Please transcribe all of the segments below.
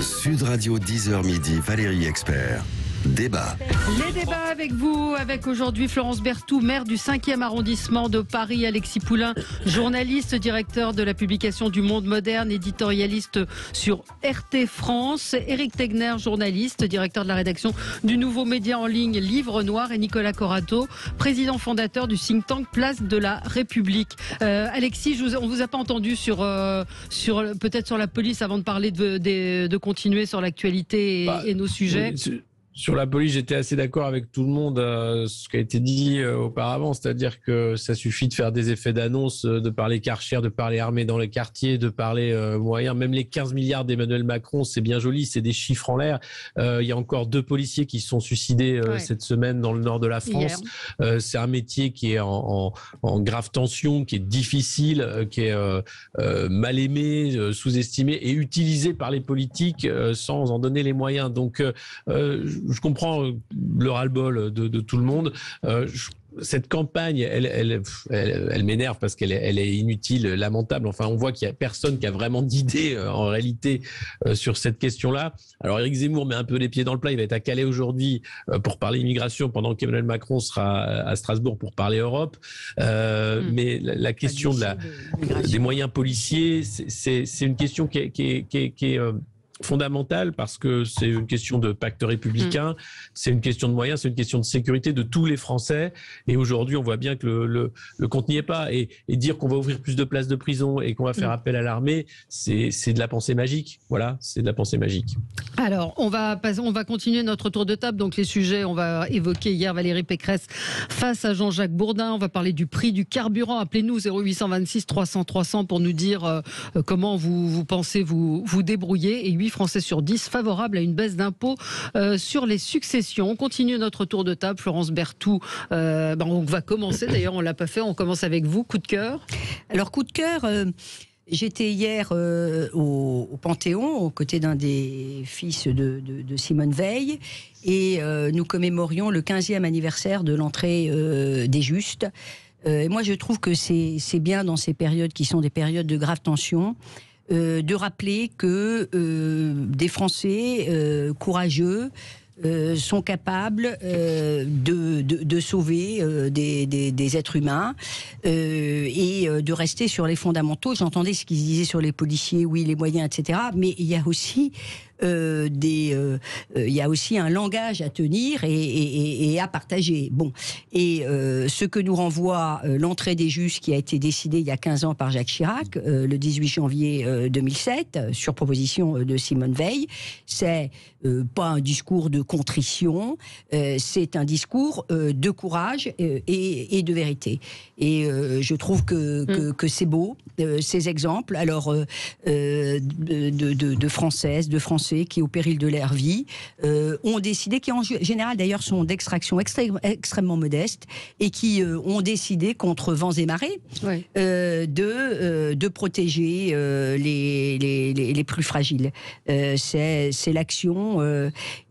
Sud Radio 10h midi, Valérie Expert. Débat. Les débats avec vous, avec aujourd'hui Florence Berthoud, maire du 5e arrondissement de Paris, Alexis Poulain, journaliste, directeur de la publication du Monde Moderne, éditorialiste sur RT France, Éric Tegner, journaliste, directeur de la rédaction du nouveau média en ligne Livre Noir, et Nicolas Corato, président fondateur du think tank Place de la République. Alexis, on vous a pas entendu sur peut-être sur la police avant de parler de continuer sur l'actualité et nos sujets. Oui, sur la police, j'étais assez d'accord avec tout le monde, ce qui a été dit auparavant, c'est-à-dire que ça suffit de faire des effets d'annonce, de parler Karcher, de parler armée dans les quartiers, de parler moyens. Même les 15 milliards d'Emmanuel Macron, c'est bien joli, c'est des chiffres en l'air. Il y a encore 2 policiers qui se sont suicidés cette semaine dans le nord de la France. C'est un métier qui est en grave tension, qui est difficile, qui est mal aimé, sous-estimé et utilisé par les politiques sans en donner les moyens. Donc, je comprends le ras-le-bol de tout le monde. Cette campagne, elle m'énerve parce qu'elle est inutile, lamentable. Enfin, on voit qu'il n'y a personne qui a vraiment d'idée en réalité sur cette question-là. Alors, Éric Zemmour met un peu les pieds dans le plat. Il va être à Calais aujourd'hui pour parler immigration, pendant qu'Emmanuel Macron sera à Strasbourg pour parler Europe. Mais la question des moyens policiers, c'est une question qui est fondamentale parce que c'est une question de pacte républicain, c'est une question de moyens, c'est une question de sécurité de tous les Français. Et aujourd'hui, on voit bien que le compte n'y est pas. Et dire qu'on va ouvrir plus de places de prison et qu'on va faire appel à l'armée, c'est de la pensée magique. Voilà, c'est de la pensée magique. Alors, on va continuer notre tour de table. Donc les sujets, on va évoquer hier Valérie Pécresse face à Jean-Jacques Bourdin. On va parler du prix du carburant. Appelez-nous 0826 300 300 pour nous dire comment vous pensez vous débrouiller. Et 8 Français sur 10 favorables à une baisse d'impôts sur les successions. On continue notre tour de table. Florence Berthoud, on va commencer. D'ailleurs, on ne l'a pas fait. On commence avec vous. Coup de cœur. Alors, coup de cœur, j'étais hier au Panthéon, aux côtés d'un des fils de Simone Veil. Et nous commémorions le 15e anniversaire de l'entrée des Justes. Et moi, je trouve que c'est bien dans ces périodes qui sont des périodes de grave tension, de rappeler que des Français courageux sont capables de sauver des êtres humains et de rester sur les fondamentaux. J'entendais ce qu'ils disaient sur les policiers, oui, les moyens, etc. Mais il y a aussi il y a aussi un langage à tenir et à partager. Bon, et ce que nous renvoie l'entrée des Justes qui a été décidée il y a 15 ans par Jacques Chirac, le 18 janvier 2007, sur proposition de Simone Veil, c'est pas un discours de contrition, c'est un discours de courage et de vérité. Et je trouve que c'est beau, ces exemples. Alors, de Françaises, de Français qui, au péril de leur vie, ont décidé, qui en général d'ailleurs sont d'extraction extrêmement modeste, et qui ont décidé, contre vents et marées, de protéger les plus fragiles. C'est l'action,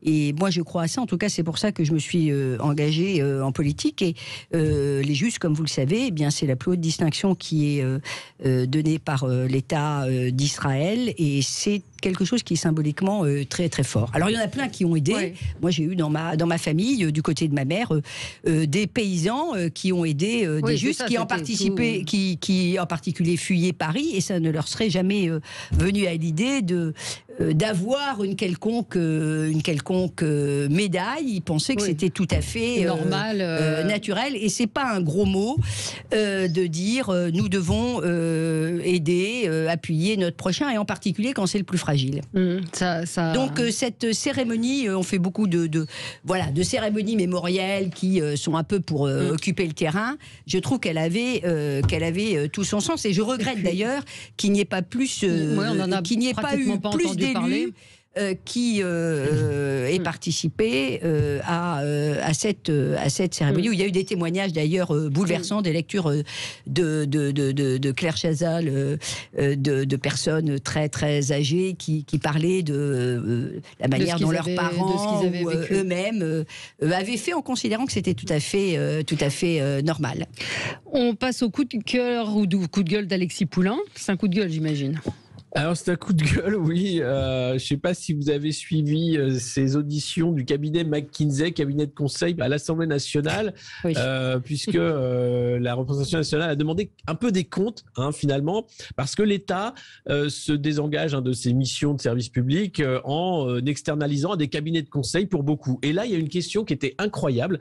et moi je crois à ça. En tout cas, c'est pour ça que je me suis engagée en politique. Et les Justes, comme vous le savez, eh bien, c'est la plus haute distinction qui est donnée par l'État d'Israël, et c'est quelque chose qui est symboliquement très très fort. Alors il y en a plein qui ont aidé. Ouais. Moi j'ai eu dans ma famille, du côté de ma mère, des paysans qui ont aidé des Justes, qui en participé, qui en particulier fuyaient Paris, et ça ne leur serait jamais venu à l'idée d'avoir une quelconque médaille. Ils pensaient que c'était tout à fait normal, naturel, et c'est pas un gros mot de dire nous devons aider, appuyer notre prochain, et en particulier quand c'est le plus fragile. Donc cette cérémonie, on fait beaucoup de cérémonies mémorielles qui sont un peu pour occuper le terrain. Je trouve qu'elle avait tout son sens, et je regrette d'ailleurs qu'il n'y ait pas plus, qu'il n'y ait pas eu plus d'élus qui ait participé à cette cérémonie, où il y a eu des témoignages d'ailleurs bouleversants, des lectures de Claire Chazal, de personnes très très âgées qui parlaient de la manière dont leurs parents ou eux-mêmes avaient fait, en considérant que c'était tout à fait normal. On passe au coup de cœur ou coup de gueule d'Alexis Poulain. C'est un coup de gueule, j'imagine. Alors c'est un coup de gueule, oui. Je ne sais pas si vous avez suivi ces auditions du cabinet McKinsey, cabinet de conseil à l'Assemblée nationale, Oui. puisque la représentation nationale a demandé un peu des comptes, finalement, parce que l'État se désengage de ses missions de service public en externalisant à des cabinets de conseil pour beaucoup. Et là, il y a une question qui était incroyable.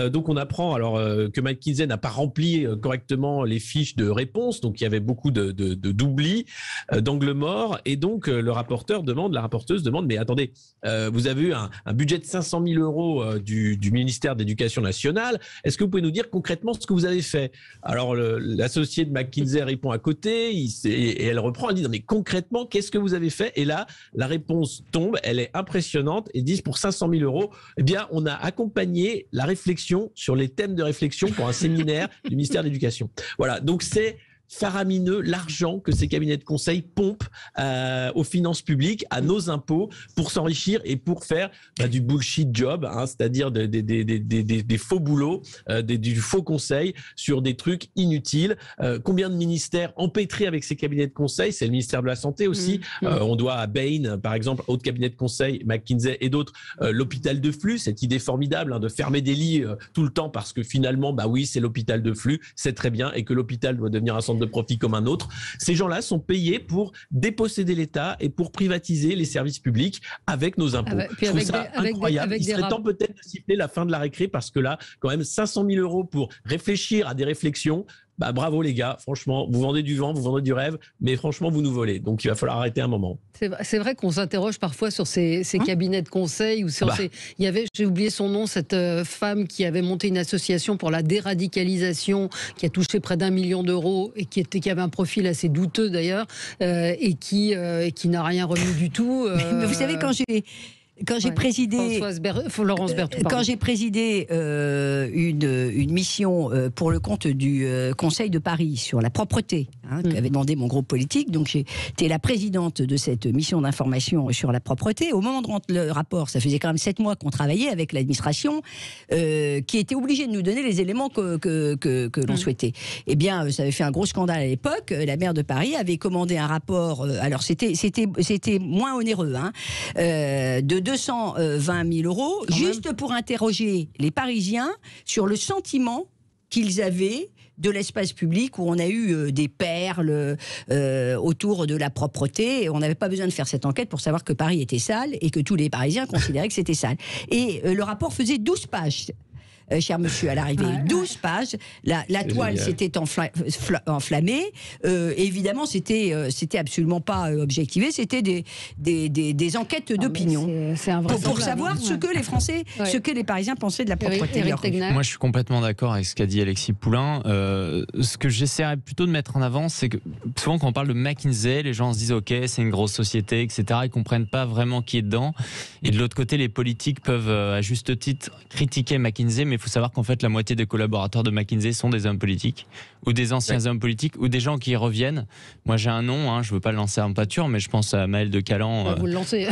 Donc on apprend alors que McKinsey n'a pas rempli correctement les fiches de réponse, donc il y avait beaucoup d'oublis, d'angles morts, et donc la rapporteuse demande, mais attendez, vous avez eu un budget de 500 000 euros du ministère de l'Éducation nationale, est-ce que vous pouvez nous dire concrètement ce que vous avez fait? Alors l'associé de McKinsey répond à côté, et elle reprend, elle dit non mais concrètement qu'est-ce que vous avez fait? Et là la réponse tombe, elle est impressionnante, et disent pour 500 000 euros, eh bien on a accompagné la réflexion sur les thèmes de réflexion pour un séminaire du ministère de l'Éducation. Voilà, donc c'est faramineux l'argent que ces cabinets de conseil pompent aux finances publiques, à nos impôts, pour s'enrichir et pour faire du bullshit job, c'est-à-dire des faux boulots, du faux conseil sur des trucs inutiles. Combien de ministères empêtrés avec ces cabinets de conseil? C'est le ministère de la Santé aussi. On doit à Bain, par exemple, autre cabinet de conseil, McKinsey et d'autres, l'hôpital de flux, cette idée formidable de fermer des lits tout le temps parce que finalement, oui, c'est l'hôpital de flux, c'est très bien, et que l'hôpital doit devenir un centre de profit comme un autre. Ces gens-là sont payés pour déposséder l'État et pour privatiser les services publics avec nos impôts. Je trouve ça incroyable. Il serait temps peut-être de siffler la fin de la récré, parce que là, quand même, 500 000 euros pour réfléchir à des réflexions. Bravo les gars, franchement, vous vendez du vent, vous vendez du rêve, mais franchement, vous nous volez. Donc, il va falloir arrêter un moment. C'est vrai qu'on s'interroge parfois sur ces cabinets de conseil. Ou il y avait, j'ai oublié son nom, cette femme qui avait monté une association pour la déradicalisation, qui a touché près d'1 million d'euros et qui avait un profil assez douteux d'ailleurs, et qui n'a rien remis du tout. Mais vous savez, quand j'ai présidé, Florence Berthoud, quand j'ai présidé une mission pour le compte du Conseil de Paris sur la propreté, qu'avait demandé mon groupe politique, donc j'étais la présidente de cette mission d'information sur la propreté. Au moment de rendre le rapport, ça faisait quand même 7 mois qu'on travaillait avec l'administration, qui était obligée de nous donner les éléments que l'on souhaitait. Eh bien, ça avait fait un gros scandale à l'époque. La maire de Paris avait commandé un rapport, alors c'était moins onéreux, de 220 000 euros, juste pour interroger les Parisiens sur le sentiment qu'ils avaient de l'espace public, où on a eu des perles autour de la propreté. On n'avait pas besoin de faire cette enquête pour savoir que Paris était sale et que tous les Parisiens considéraient que c'était sale. Et le rapport faisait 12 pages. Cher monsieur, à l'arrivée, 12 pages. La toile s'était enflammée. Évidemment, c'était absolument pas objectivé. C'était des enquêtes d'opinion. C'est un vrai pour savoir ce que les Français, ce que les Parisiens pensaient de la propreté. Moi, je suis complètement d'accord avec ce qu'a dit Alexis Poulain. Ce que j'essaierais plutôt de mettre en avant, c'est que souvent, quand on parle de McKinsey, les gens se disent OK, c'est une grosse société, etc. Ils comprennent pas vraiment qui est dedans. Et de l'autre côté, les politiques peuvent, à juste titre, critiquer McKinsey, mais il faut savoir qu'en fait la moitié des collaborateurs de McKinsey sont des hommes politiques ou des anciens hommes politiques ou des gens qui y reviennent. Moi j'ai un nom, je ne veux pas le lancer en pâture, mais je pense à Maël de Calan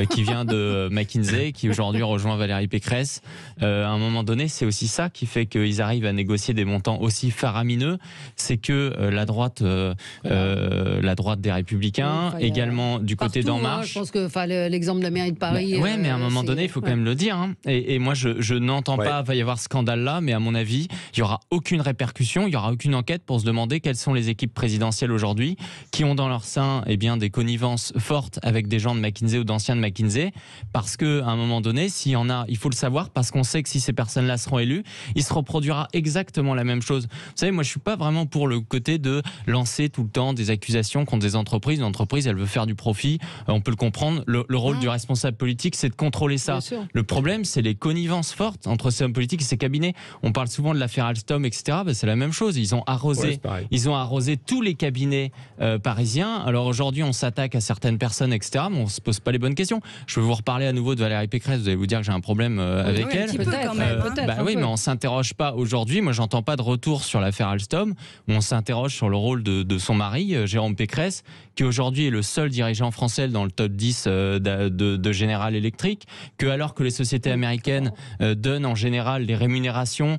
qui vient de McKinsey, qui aujourd'hui rejoint Valérie Pécresse. À un moment donné, c'est aussi ça qui fait qu'ils arrivent à négocier des montants aussi faramineux, c'est que la droite des Républicains, également du côté d'En Marche. Je pense que l'exemple de la mairie de Paris. Oui, mais à un moment donné, il faut quand même le dire. Et moi, je n'entends pas, va y avoir scandale là, mais à mon avis, il n'y aura aucune répercussion, il n'y aura aucune enquête pour se demander quelles sont les équipes présidentielles aujourd'hui qui ont dans leur sein des connivences fortes avec des gens de McKinsey ou d'anciens de McKinsey, parce qu'à un moment donné, s'il y en a, il faut le savoir, parce qu'on sait que si ces personnes-là seront élues, il se reproduira exactement la même chose. Vous savez, moi, je ne suis pas vraiment pour le côté de lancer tout le temps des accusations contre des entreprises. Une entreprise, elle veut faire du profit, on peut le comprendre. Le rôle du responsable politique, c'est de contrôler ça. Le problème, c'est les connivences fortes entre ces hommes politiques et ces cabinets. On parle souvent de l'affaire Alstom, etc. C'est la même chose. Ils ont arrosé tous les cabinets parisiens. Alors aujourd'hui, on s'attaque à certaines personnes, etc. Mais on ne se pose pas les bonnes questions. Je vais vous reparler à nouveau de Valérie Pécresse. Vous allez vous dire que j'ai un problème avec elle. Oui, mais on ne s'interroge pas aujourd'hui. Moi, j'entends pas de retour sur l'affaire Alstom. On s'interroge sur le rôle de son mari, Jérôme Pécresse, qui aujourd'hui est le seul dirigeant français dans le top 10 de General Electric, que alors que les sociétés américaines donnent en général des rémunérations rémunération.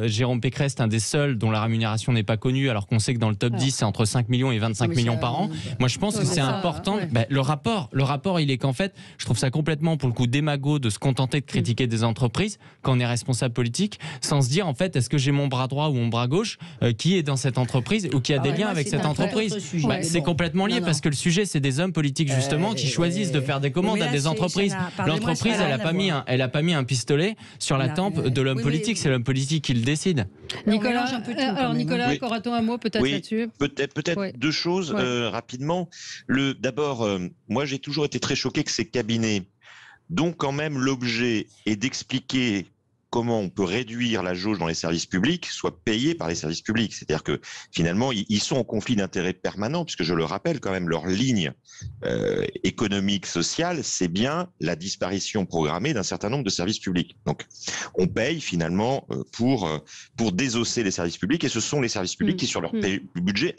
Jérôme Pécresse est un des seuls dont la rémunération n'est pas connue, alors qu'on sait que dans le top 10, c'est entre 5 millions et 25 millions par an. Moi, je pense que c'est important. Le rapport, il est qu'en fait, je trouve ça complètement, pour le coup, démago de se contenter de critiquer des entreprises quand on est responsable politique, sans se dire, en fait, est-ce que j'ai mon bras droit ou mon bras gauche qui est dans cette entreprise ou qui a des liens avec cette entreprise. C'est complètement lié parce que le sujet, c'est des hommes politiques, justement, qui choisissent de faire des commandes à des entreprises. L'entreprise, elle a pas mis un pistolet sur la tempe de l'homme politique. C'est l'homme politique qui le décide. Nicolas, Coraton, un mot peut-être là-dessus. Peut-être deux choses rapidement. D'abord, moi j'ai toujours été très choqué que ces cabinets, dont quand même l'objet est d'expliquer comment on peut réduire la jauge dans les services publics, soient payés par les services publics. C'est-à-dire que finalement, ils sont en conflit d'intérêts permanent, puisque je le rappelle quand même, leur ligne économique, sociale, c'est bien la disparition programmée d'un certain nombre de services publics. Donc, on paye finalement pour désosser les services publics, et ce sont les services publics qui, sur leur budget,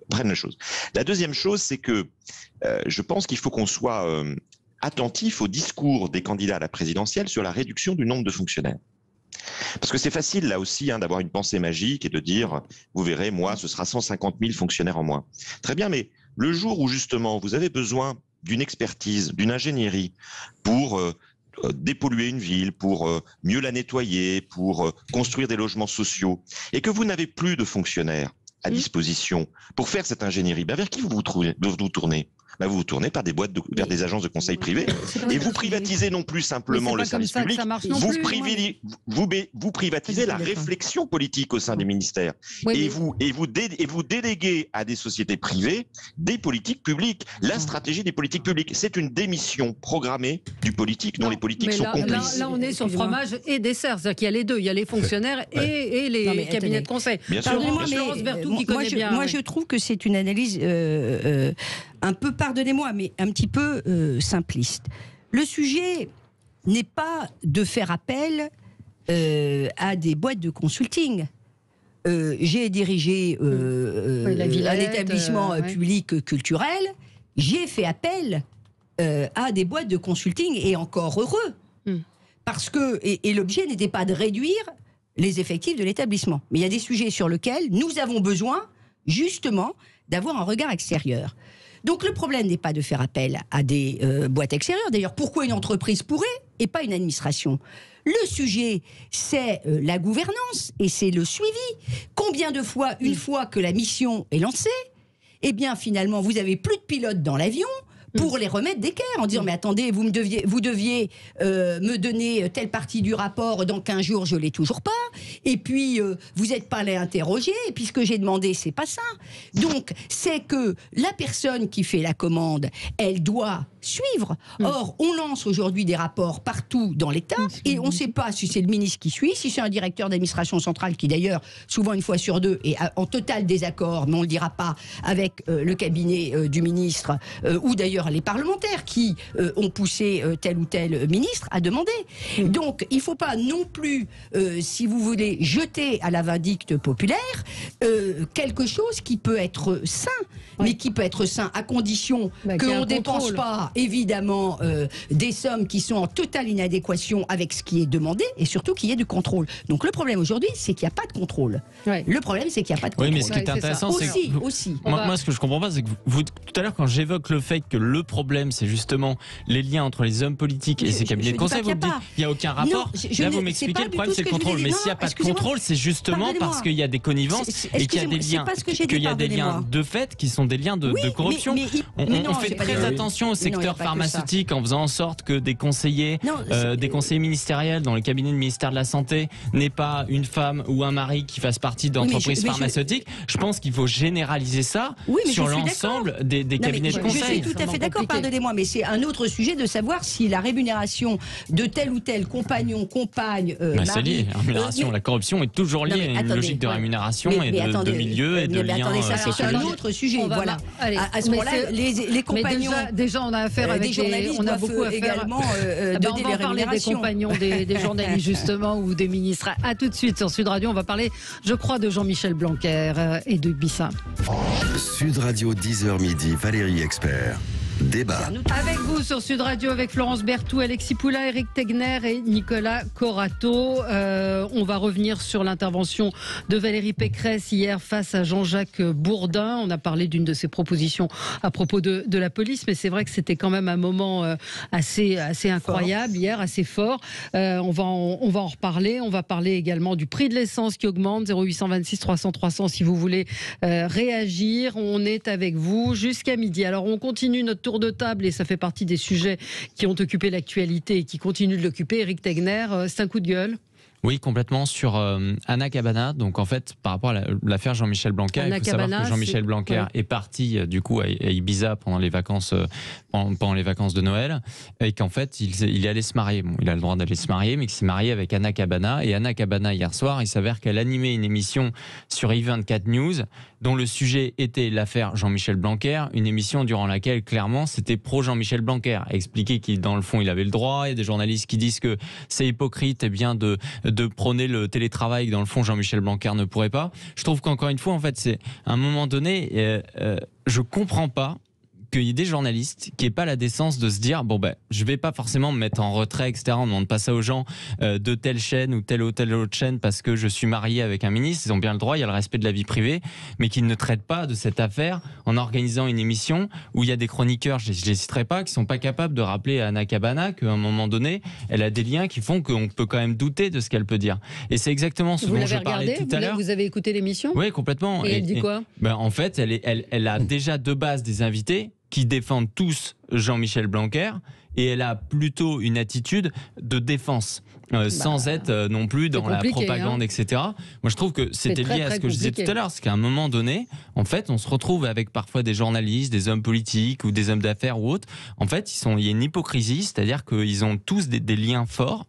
prennent les choses. La deuxième chose, c'est que je pense qu'il faut qu'on soit attentif au discours des candidats à la présidentielle sur la réduction du nombre de fonctionnaires. Parce que c'est facile, là aussi, d'avoir une pensée magique et de dire, vous verrez, moi, ce sera 150 000 fonctionnaires en moins. Très bien, mais le jour où, justement, vous avez besoin d'une expertise, d'une ingénierie pour dépolluer une ville, pour mieux la nettoyer, pour construire des logements sociaux, et que vous n'avez plus de fonctionnaires à disposition pour faire cette ingénierie, vers qui vous vous tournez ? Vous vous tournez par des boîtes vers des agences de conseil privées, et vous privatisez non plus simplement le service public, vous privatisez la réflexion politique au sein des ministères, et vous déléguez à des sociétés privées des politiques publiques, la stratégie des politiques publiques. C'est une démission programmée du politique dont les politiques sont complices. Là, on est sur fromage et dessert, c'est-à-dire qu'il y a les deux, il y a les fonctionnaires et les cabinets de conseil. Florence Berthoud qui connaît bien. Moi, je trouve que c'est une analyse un peu, pardonnez-moi, mais un petit peu simpliste. Le sujet n'est pas de faire appel à des boîtes de consulting. J'ai dirigé un établissement public culturel, j'ai fait appel à des boîtes de consulting, et encore heureux. Parce que, et l'objet n'était pas de réduire les effectifs de l'établissement. Mais il y a des sujets sur lesquels nous avons besoin, justement, d'avoir un regard extérieur. Donc le problème n'est pas de faire appel à des boîtes extérieures. D'ailleurs, pourquoi une entreprise pourrait et pas une administration ? Le sujet, c'est la gouvernance et c'est le suivi. Combien de fois, une fois que la mission est lancée, eh bien finalement, vous avez plus de pilotes dans l'avion pour les remettre d'équerre, en disant mais attendez, vous deviez me donner telle partie du rapport dans 15 jours, je l'ai toujours pas, et puis vous n'êtes pas allé interroger, et puis ce que j'ai demandé, c'est pas ça. Donc c'est que la personne qui fait la commande, elle doit suivre. Or, on lance aujourd'hui des rapports partout dans l'État, et on ne sait pas si c'est le ministre qui suit, si c'est un directeur d'administration centrale qui d'ailleurs, souvent une fois sur deux, est en total désaccord, mais on ne le dira pas, avec le cabinet du ministre, ou d'ailleurs les parlementaires qui ont poussé tel ou tel ministre à demander. Donc, il ne faut pas non plus, si vous voulez, jeter à la vindicte populaire quelque chose qui peut être sain, mais qui peut être sain à condition qu'on ne dépense pas, évidemment, des sommes qui sont en totale inadéquation avec ce qui est demandé, et surtout qu'il y ait du contrôle. Donc, le problème aujourd'hui, c'est qu'il n'y a pas de contrôle. Le problème, c'est qu'il n'y a pas de contrôle. Oui, mais ce qui est intéressant, c'est que aussi. Moi, ce que je comprends pas, c'est que vous, tout à l'heure, quand j'évoque le fait que le problème, c'est justement les liens entre les hommes politiques et ces cabinets de conseil, vous me dites, il n'y a aucun rapport. Là, vous m'expliquez, le problème, c'est le contrôle. Mais s'il n'y a pas de contrôle, c'est justement parce qu'il y a des connivences et qu'il y a des liens, qu'il y a des liens de fait qui sont des liens de corruption. On fait très attention au secteur pharmaceutique en faisant en sorte que des conseillers ministériels dans le cabinet de ministère de la Santé n'aient pas une femme ou un mari qui fasse partie d'entreprises pharmaceutiques. Je pense qu'il faut généraliser ça sur l'ensemble des cabinets de conseil. Je suis tout à fait d'accord, pardonnez-moi, mais c'est un autre sujet de savoir si la rémunération de tel ou tel compagnon, compagne, c'est lié. La rémunération, la corruption est toujours liée à une logique de rémunération et de milieu et de liens. Ça, c'est un autre sujet. Voilà. À ce moment-là, les compagnons. Déjà, on a affaire avec des journalistes. On a beaucoup également on va parler des compagnons des journalistes, justement, ou des ministres. À tout de suite sur Sud Radio. On va parler, je crois, de Jean-Michel Blanquer et de Bissa. Sud Radio, 10h midi, Valérie Expert. Débat. Avec vous sur Sud Radio, avec Florence Berthoud, Alexis Poulain, Éric Tegner et Nicolas Corato. On va revenir sur l'intervention de Valérie Pécresse hier face à Jean-Jacques Bourdin. On a parlé d'une de ses propositions à propos de la police, mais c'est vrai que c'était quand même un moment assez incroyable hier, assez fort. On va en reparler. On va parler également du prix de l'essence qui augmente, 0826 300 300 si vous voulez réagir. On est avec vous jusqu'à midi. Alors on continue notre tour de table et ça fait partie des sujets qui ont occupé l'actualité et qui continuent de l'occuper. Éric Tegner, c'est un coup de gueule? Oui, complètement, sur Anna Cabana. Donc en fait, par rapport à l'affaire Jean-Michel Blanquer, il faut savoir que Jean-Michel Blanquer est parti du coup à Ibiza pendant les vacances de Noël, et qu'en fait il est allé se marier. Bon, il a le droit d'aller se marier, mais qu'il s'est marié avec Anna Cabana. Et Anna Cabana, hier soir, il s'avère qu'elle animait une émission sur I24 News dont le sujet était l'affaire Jean-Michel Blanquer, une émission durant laquelle clairement c'était pro Jean-Michel Blanquer, expliquer qu'il dans le fond il avait le droit. Il y a des journalistes qui disent que c'est hypocrite bien de prôner le télétravail, que dans le fond Jean-Michel Blanquer ne pourrait pas. Je trouve qu'encore une fois, en fait, c'est à un moment donné, je comprends pas qu'il y ait des journalistes qui n'aient pas la décence de se dire je vais pas forcément me mettre en retrait, etc. On ne demande pas ça aux gens de telle chaîne ou telle autre chaîne parce que je suis marié avec un ministre. Ils ont bien le droit, il y a le respect de la vie privée, mais qu'ils ne traitent pas de cette affaire en organisant une émission où il y a des chroniqueurs, je les citerai pas, qui sont pas capables de rappeler à Anna Cabana qu'à un moment donné, elle a des liens qui font qu'on peut quand même douter de ce qu'elle peut dire. Et c'est exactement ce dont je parlais tout à l'heure. Vous avez écouté l'émission? Oui, complètement. Et elle dit quoi? En fait, elle a déjà de base des invités qui défendent tous Jean-Michel Blanquer, et elle a plutôt une attitude de défense, sans être non plus dans la propagande, etc. Moi, je trouve que c'était lié à ce que je disais tout à l'heure, c'est qu'à un moment donné, en fait, on se retrouve avec parfois des journalistes, des hommes politiques ou des hommes d'affaires ou autres. En fait, il y a une hypocrisie, c'est-à-dire qu'ils ont tous des liens forts.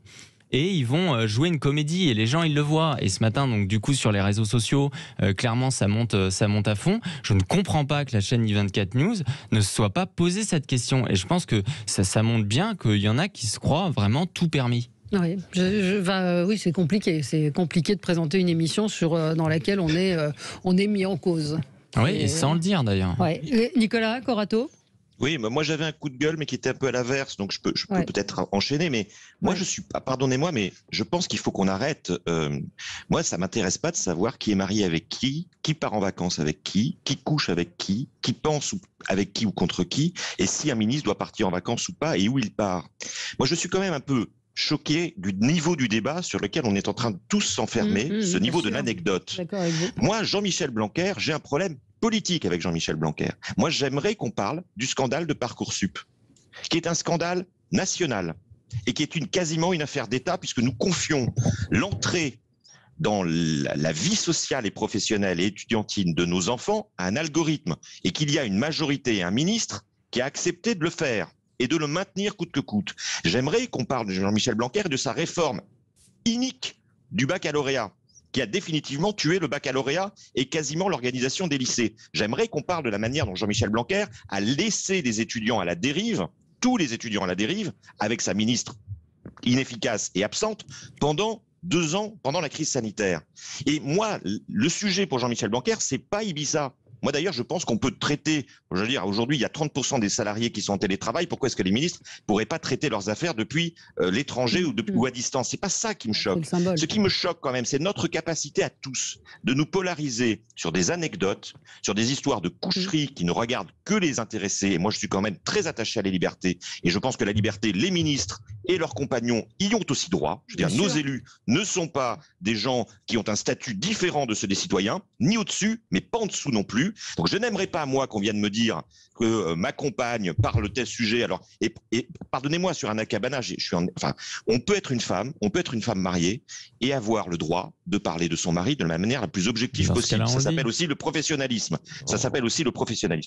Et ils vont jouer une comédie et les gens ils le voient. Et ce matin, donc du coup sur les réseaux sociaux, clairement ça monte à fond. Je ne comprends pas que la chaîne I24 News ne se soit pas posé cette question. Et je pense que ça montre bien qu'il y en a qui se croient vraiment tout permis. Oui, oui, c'est compliqué. C'est compliqué de présenter une émission dans laquelle on est mis en cause. Oui, et sans le dire d'ailleurs. Ouais. Nicolas Corato. Oui, moi j'avais un coup de gueule, mais qui était un peu à l'inverse, donc je peux peut-être enchaîner. Mais moi, pardonnez-moi, mais je pense qu'il faut qu'on arrête. Moi, ça m'intéresse pas de savoir qui est marié avec qui part en vacances avec qui couche avec qui pense avec qui ou contre qui, et si un ministre doit partir en vacances ou pas, et où il part. Moi, je suis quand même un peu choqué du niveau du débat sur lequel on est en train de tous s'enfermer, ce niveau de l'anecdote. Moi, Jean-Michel Blanquer, j'ai un problème politique avec Jean-Michel Blanquer. Moi, j'aimerais qu'on parle du scandale de Parcoursup, qui est un scandale national et qui est quasiment une affaire d'État, puisque nous confions l'entrée dans la vie sociale et professionnelle et étudiantine de nos enfants à un algorithme, et qu'il y a une majorité et un ministre qui a accepté de le faire et de le maintenir coûte que coûte. J'aimerais qu'on parle de Jean-Michel Blanquer et de sa réforme inique du baccalauréat, qui a définitivement tué le baccalauréat et quasiment l'organisation des lycées. J'aimerais qu'on parle de la manière dont Jean-Michel Blanquer a laissé des étudiants à la dérive, tous les étudiants à la dérive, avec sa ministre inefficace et absente, pendant 2 ans, pendant la crise sanitaire. Et moi, le sujet pour Jean-Michel Blanquer, c'est pas Ibiza. Moi d'ailleurs, je pense qu'on peut traiter, je veux dire, aujourd'hui il y a 30% des salariés qui sont en télétravail, pourquoi est-ce que les ministres ne pourraient pas traiter leurs affaires depuis l'étranger ou à distance? C'est pas ça qui me choque. Ce qui me choque quand même, c'est notre capacité à tous de nous polariser sur des anecdotes, sur des histoires de coucheries qui ne regardent que les intéressés. Et moi je suis quand même très attaché à la liberté, et je pense que la liberté, les ministres et leurs compagnons y ont aussi droit. Je veux dire, nos élus ne sont pas des gens qui ont un statut différent de ceux des citoyens, ni au-dessus, mais pas en dessous non plus. Donc je n'aimerais pas, moi, qu'on vienne me dire que ma compagne parle de tel sujet. Alors, et pardonnez-moi, sur Anna Cabana, on peut être une femme mariée et avoir le droit de parler de son mari de la manière la plus objective possible. Ça s'appelle aussi le professionnalisme.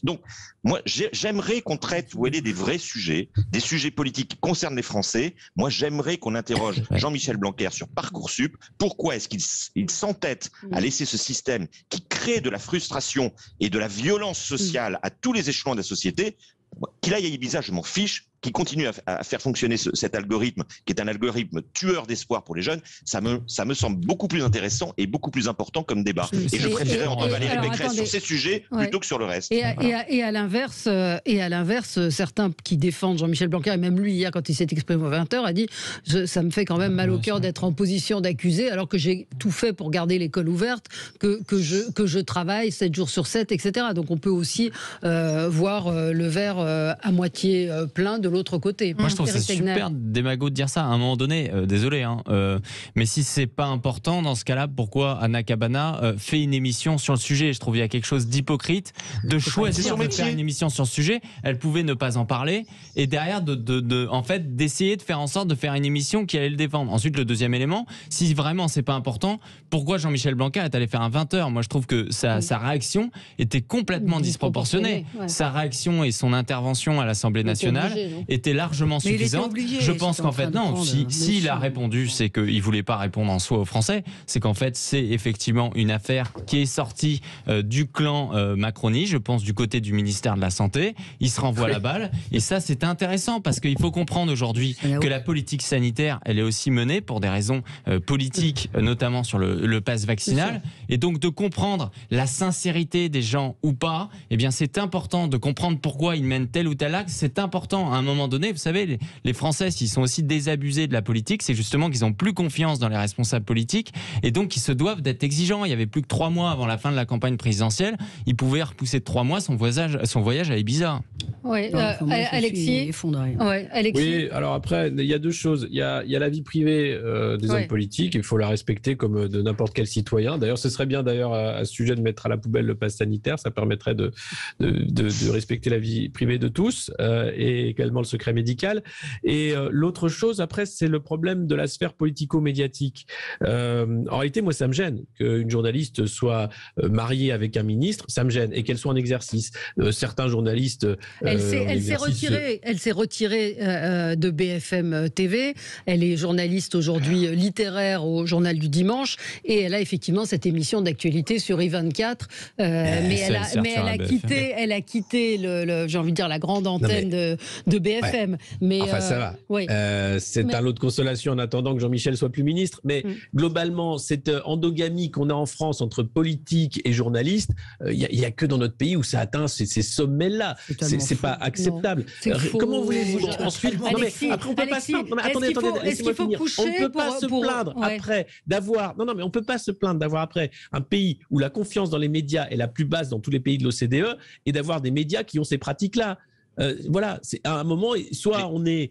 Donc, moi, j'aimerais qu'on traite, vous voyez, des vrais sujets, des sujets politiques qui concernent les Français. Moi, j'aimerais qu'on interroge Jean-Michel Blanquer sur Parcoursup. Pourquoi est-ce qu'il s'entête à laisser ce système qui crée de la frustration et de la violence sociale à tous les échelons de la société? Qu'il aille à Ibiza, je m'en fiche. qui continue à faire fonctionner cet algorithme, qui est un algorithme tueur d'espoir pour les jeunes, ça me semble beaucoup plus intéressant et beaucoup plus important comme débat. Et je préférais entendre Valérie Pécresse sur ces sujets plutôt que sur le reste. Et à l'inverse, certains qui défendent Jean-Michel Blanquer, et même lui hier quand il s'est exprimé aux 20h, a dit ça me fait quand même mal au cœur d'être en position d'accusé alors que j'ai tout fait pour garder l'école ouverte, que je travaille 7 jours sur 7, etc. Donc on peut aussi voir le verre à moitié plein de l'autre côté. Moi, je trouve ça super démago de dire ça. À un moment donné, désolé, mais si c'est pas important, dans ce cas-là, pourquoi Anna Cabana fait une émission sur le sujet? Je trouve qu'il y a quelque chose d'hypocrite de choisir de faire une émission sur le sujet. Elle pouvait ne pas en parler et derrière, en fait, d'essayer de faire en sorte de faire une émission qui allait le défendre. Ensuite, le deuxième élément, si vraiment c'est pas important, pourquoi Jean-Michel Blanquer est allé faire un 20h? Moi, je trouve que sa réaction était complètement disproportionnée. Ouais. Sa réaction et son intervention à l'Assemblée nationale était largement suffisante. Je pense qu'en fait, non, s'il a répondu, c'est qu'il ne voulait pas répondre en soi aux Français, c'est qu'en fait, c'est effectivement une affaire qui est sortie du clan Macronie, je pense du côté du ministère de la Santé. Il se renvoie la balle. Et ça, c'est intéressant parce qu'il faut comprendre aujourd'hui que la politique sanitaire, elle est aussi menée pour des raisons politiques, notamment sur le pass vaccinal. Et donc, de comprendre la sincérité des gens ou pas, eh bien, c'est important de comprendre pourquoi ils mènent tel ou tel acte. C'est important. À un moment donné, vous savez, les Français, s'ils sont aussi désabusés de la politique, c'est justement qu'ils n'ont plus confiance dans les responsables politiques et donc ils se doivent d'être exigeants. Il y avait plus que 3 mois avant la fin de la campagne présidentielle. Il pouvait repousser de 3 mois son voyage à Ibiza. Oui, Alexis. Oui, alors après, il y a deux choses. Il y a la vie privée des hommes politiques. Il faut la respecter comme de n'importe quel citoyen. D'ailleurs, ce serait bien à ce sujet de mettre à la poubelle le pass sanitaire. Ça permettrait de respecter la vie privée de tous et également le secret médical. Et l'autre chose, après, c'est le problème de la sphère politico-médiatique. En réalité, moi, ça me gêne qu'une journaliste soit mariée avec un ministre. Ça me gêne. Et qu'elle soit en exercice. Certains journalistes... Elle s'est retirée de BFM TV. Elle est journaliste aujourd'hui littéraire au Journal du Dimanche. Et elle a effectivement cette émission d'actualité sur I24. Mais elle a quitté j'ai envie de dire, la grande antenne de BFM. Ouais. Mais enfin, ça va. Oui. C'est un lot de consolation en attendant que Jean-Michel soit plus ministre. Mais globalement, cette endogamie qu'on a en France entre politique et journaliste, il n'y a que dans notre pays où ça atteint ces sommets-là. C'est pas acceptable. Comment voulez-vous ensuite... Alexis, après, on peut pas se plaindre. Attendez, laissez-moi finir. On ne peut pas se plaindre après d'avoir... Non, mais on peut pas se plaindre d'avoir après un pays où la confiance dans les médias est la plus basse dans tous les pays de l'OCDE et d'avoir des médias qui ont ces pratiques-là. Voilà, c'est à un moment, soit on est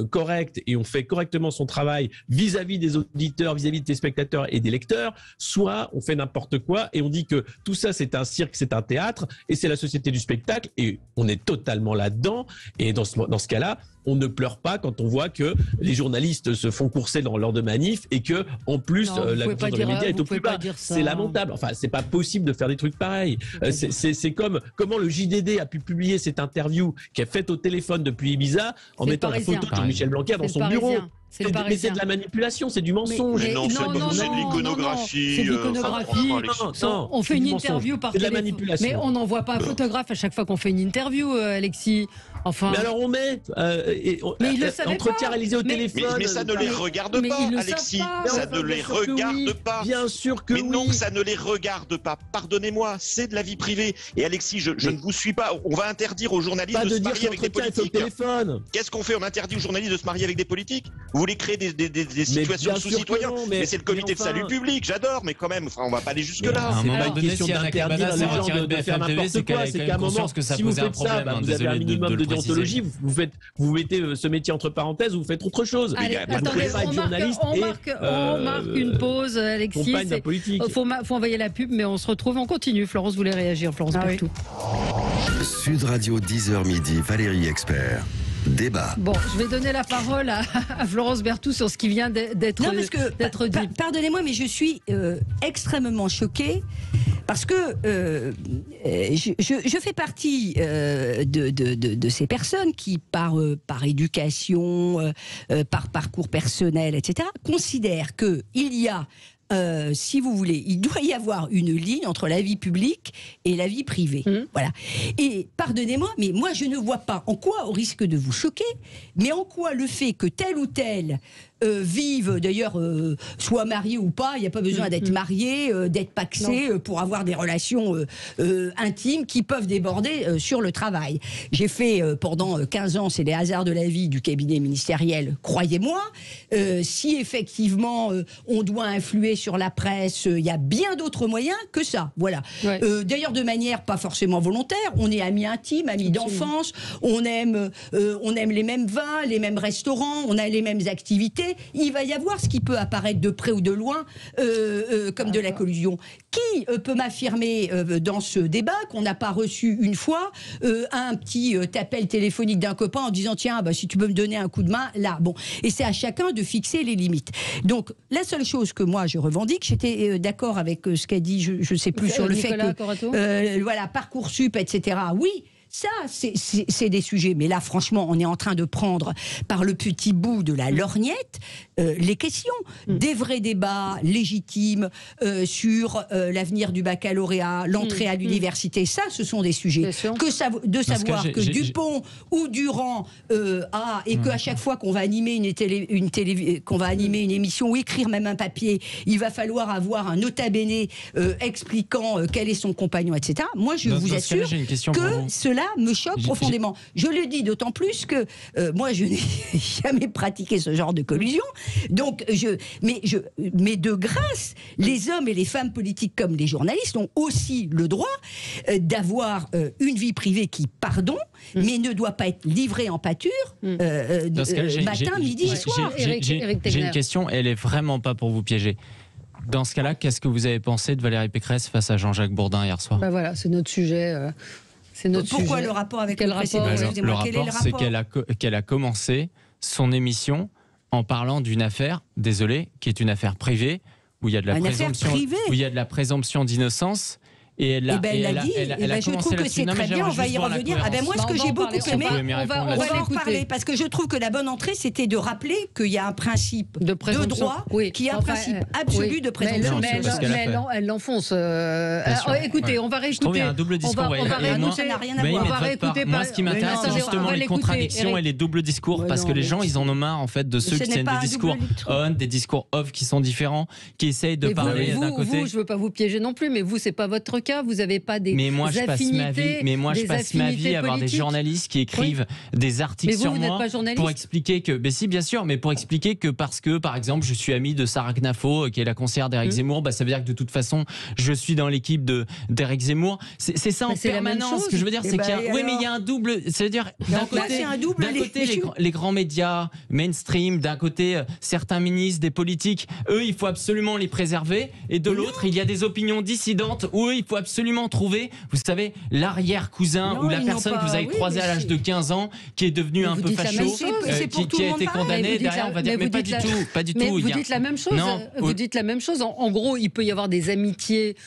correct et on fait correctement son travail vis-à-vis des auditeurs, vis-à-vis des spectateurs et des lecteurs, soit on fait n'importe quoi et on dit que tout ça c'est un cirque, c'est un théâtre et c'est la société du spectacle et on est totalement là-dedans. Et dans ce cas-là, on ne pleure pas quand on voit que les journalistes se font courser lors de manifs et que en plus la confiance dans les médias est au plus bas. C'est lamentable. Enfin, c'est pas possible de faire des trucs pareils. C'est comme comment le JDD a pu publier cette interview qui est faite au téléphone depuis Ibiza en mettant la photo de Jean-Michel Blanquer dans son bureau. Mais c'est de la manipulation, c'est du mensonge. Mais non, c'est de l'iconographie. C'est de l'iconographie. On fait une interview par téléphone. Mais on n'envoie pas un photographe à chaque fois qu'on fait une interview, Alexis. Enfin. Mais alors on met entretien réalisé au téléphone. Mais ça ne les regarde pas, Alexis. Ça ne les regarde pas. Bien sûr que oui. Mais non, ça ne les regarde pas. Pardonnez-moi, c'est de la vie privée. Et Alexis, je ne vous suis pas. On va interdire aux journalistes de se marier avec des politiques. Qu'est-ce qu'on fait? On interdit aux journalistes de se marier avec des politiques? Vous voulez créer des situations sous citoyens? Mais c'est le comité de salut public, j'adore, mais quand même, on va pas aller jusque-là. C'est pas une question d'interdire les gens de faire n'importe quoi. C'est qu'à un moment, si vous faites ça, vous avez un minimum de déontologie, vous mettez ce métier entre parenthèses, vous faites autre chose. Attendez, on marque une pause, Alexis. Il faut envoyer la pub, mais on se retrouve, on continue. Florence voulait réagir, Florence Berthoud. Sud Radio 10h midi, Valérie Expert. Débat. Bon, je vais donner la parole à Florence Berthoud sur ce qui vient d'être dit. Pardonnez-moi, mais je suis extrêmement choquée parce que je fais partie de ces personnes qui, par éducation, par parcours personnel, etc., considèrent qu'il y a si vous voulez, il doit y avoir une ligne entre la vie publique et la vie privée. Voilà. Et pardonnez-moi, mais moi je ne vois pas en quoi, au risque de vous choquer, mais en quoi le fait que tel ou tel vivent, d'ailleurs, soit mariés ou pas, il n'y a pas besoin d'être marié, d'être pacsé pour avoir des relations intimes qui peuvent déborder sur le travail. J'ai fait pendant 15 ans, c'est les hasards de la vie, du cabinet ministériel, croyez-moi. Si effectivement on doit influer sur la presse, il y a bien d'autres moyens que ça. Voilà. Ouais. D'ailleurs, de manière pas forcément volontaire, on est amis intimes, amis d'enfance, on aime les mêmes vins, les mêmes restaurants, on a les mêmes activités. Il va y avoir ce qui peut apparaître de près ou de loin comme de la collusion. Qui peut m'affirmer dans ce débat qu'on n'a pas reçu une fois un petit appel téléphonique d'un copain en disant tiens, bah, si tu peux me donner un coup de main, là, bon. Et c'est à chacun de fixer les limites. Donc, la seule chose que moi je revendique, j'étais d'accord avec ce qu'a dit, je ne sais plus, sur le fait que voilà, Parcoursup, etc. Oui. Ça, c'est des sujets. Mais là, franchement, on est en train de prendre par le petit bout de la lorgnette les questions. Des vrais débats légitimes sur l'avenir du baccalauréat, l'entrée à l'université. Ça, ce sont des sujets. De savoir que Dupont ou Durand a, et qu'à chaque fois qu'on va animer une émission ou écrire même un papier, il va falloir avoir un nota bene expliquant quel est son compagnon, etc. Moi, je vous assure que cela me choque profondément. Je le dis d'autant plus que moi, je n'ai jamais pratiqué ce genre de collusion. Donc, mais de grâce, les hommes et les femmes politiques comme les journalistes ont aussi le droit d'avoir une vie privée qui, pardon, mais ne doit pas être livrée en pâture matin, midi et soir. J'ai une question, elle est vraiment pas pour vous piéger. Dans ce cas-là, qu'est-ce que vous avez pensé de Valérie Pécresse face à Jean-Jacques Bourdin hier soir ? Ben voilà, c'est notre sujet. Pourquoi le rapport avec le précédent ? Le rapport, c'est qu'elle a commencé son émission en parlant d'une affaire, désolé, qui est une affaire privée, où il y a de la présomption d'innocence. Et elle a je trouve que c'est très bien, on va y revenir. Moi, ce que j'ai beaucoup aimé, on va en reparler, parce que je trouve que la bonne entrée, c'était de rappeler qu'il y a un principe de droit, qu'il y a un principe absolu de présomption. Mais elle l'enfonce. Écoutez, on va réécouter. Je trouve qu'il y a un double discours. Ça n'a rien à voir. Moi, ce qui m'intéresse, c'est justement les contradictions et les doubles discours, parce que les gens, ils en ont marre, en fait, de ceux qui tiennent des discours on, des discours off qui sont différents, qui essayent de parler d'un côté. Vous, je ne veux pas vous piéger non plus, mais vous, c'est pas votre cas, vous n'avez pas des affinités. Je passe ma vie à avoir des journalistes qui écrivent des articles sur moi pour expliquer que, si bien sûr, mais pour expliquer que parce que, par exemple, je suis ami de Sarah Knafo, qui est la conseillère d'Éric Zemmour, ça veut dire que de toute façon, je suis dans l'équipe d'Éric Zemmour. C'est ça en permanence. Ce que je veux dire, c'est qu'il y a, mais il y a un double. C'est-à-dire, d'un côté, les grands médias mainstream, d'un côté, certains ministres, des politiques, eux, il faut absolument les préserver, et de l'autre, il y a des opinions dissidentes où eux, il faut absolument trouver, vous savez, l'arrière-cousin ou la personne que vous avez croisée à l'âge de 15 ans qui est devenue un peu facho, qui a été condamnée. Derrière, on va dire, mais pas du tout. Mais vous dites la même chose. Vous dites la même chose. En gros, il peut y avoir des amitiés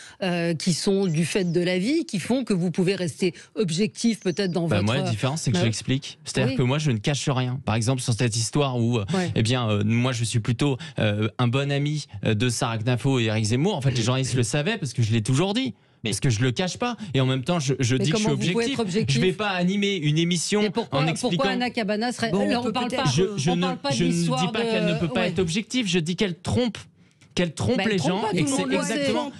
qui sont du fait de la vie, qui font que vous pouvez rester objectif peut-être dans votre... Moi, la différence, c'est que je l'explique. C'est-à-dire que moi, je ne cache rien. Par exemple, sur cette histoire où, moi, je suis plutôt un bon ami de Sarah Knafo et Éric Zemmour. En fait, les journalistes le savaient parce que je l'ai toujours dit. Parce que je le cache pas, et en même temps je dis que je suis objectif. Je vais pas animer une émission en expliquant. Pourquoi Anna Cabana serait... on parle pas. Je ne dis pas qu'elle ne peut pas être objective. Je dis qu'elle trompe. Qu'elle trompe les gens et que c'est exactement.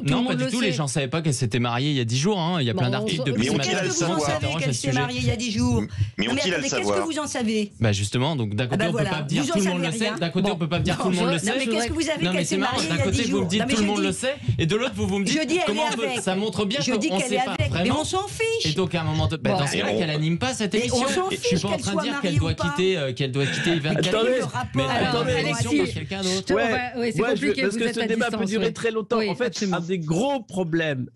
Non, pas du tout. Les gens ne savaient pas qu'elle s'était mariée il y a 10 jours. Il y a plein d'articles depuis ce matin. Qu'est-ce que vous en savez qu'elle s'est mariée il y a 10 jours? Mais qu'est-ce que vous en savez? Justement, donc d'un côté on peut pas dire tout le monde le sait. D'un côté on peut pas dire tout le monde le sait. Mais qu'est-ce que vous avez qu'elle s'est mariée il y a 10 jours? D'un côté vous me dites tout le monde le sait et de l'autre vous me dites comment ça montre bien qu'on sait pas vraiment. Mais on s'en fiche. Et donc à un moment dans ce cas-là qu'elle anime pas cette émission. Je suis pas en train de dire qu'elle doit quitter Yvan Calvi. Mais l'élection pour quelqu'un d'autre. C'est compliqué. Parce que ce débat peut durer très longtemps. En fait, un des gros problèmes,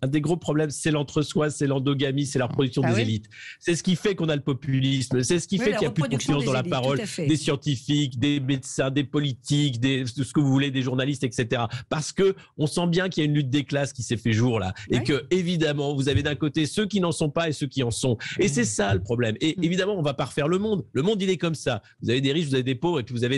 c'est l'entre-soi, c'est l'endogamie, c'est la reproduction des élites. C'est ce qui fait qu'on a le populisme. C'est ce qui fait qu'il n'y a plus de confiance dans la parole des scientifiques, des médecins, des politiques, de ce que vous voulez, des journalistes, etc. Parce que on sent bien qu'il y a une lutte des classes qui s'est fait jour là, et que évidemment, vous avez d'un côté ceux qui n'en sont pas et ceux qui en sont. Et c'est ça le problème. Et évidemment, on va pas refaire le monde. Le monde, il est comme ça. Vous avez des riches, vous avez des pauvres, et puis vous avez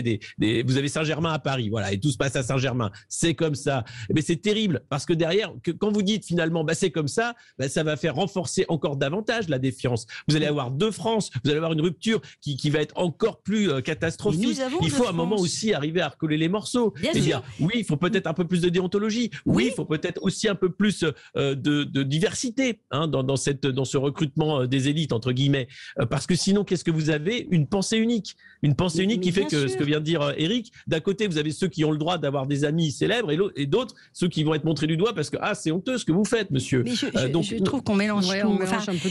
vous avez Saint-Germain à Paris, voilà, et tout se passe à Saint-Germain. Saint-Germain. C'est comme ça. Mais c'est terrible parce que derrière, quand vous dites finalement, c'est comme ça, ça va faire renforcer encore davantage la défiance. Vous allez avoir deux France, vous allez avoir une rupture qui va être encore plus catastrophique. Il faut à un moment aussi arriver à recoller les morceaux. Et dire, oui, il faut peut-être un peu plus de déontologie. Oui, il faut peut-être aussi un peu plus de diversité dans ce recrutement des élites, entre guillemets. Parce que sinon, qu'est-ce que vous avez? Une pensée unique. Une pensée unique qui fait que ce que vient de dire Eric, d'un côté, vous avez ceux qui ont le droit d'avoir des amis célèbres et d'autres, ceux qui vont être montrés du doigt parce que c'est honteux ce que vous faites, monsieur. Mais je trouve qu'on mélange tout.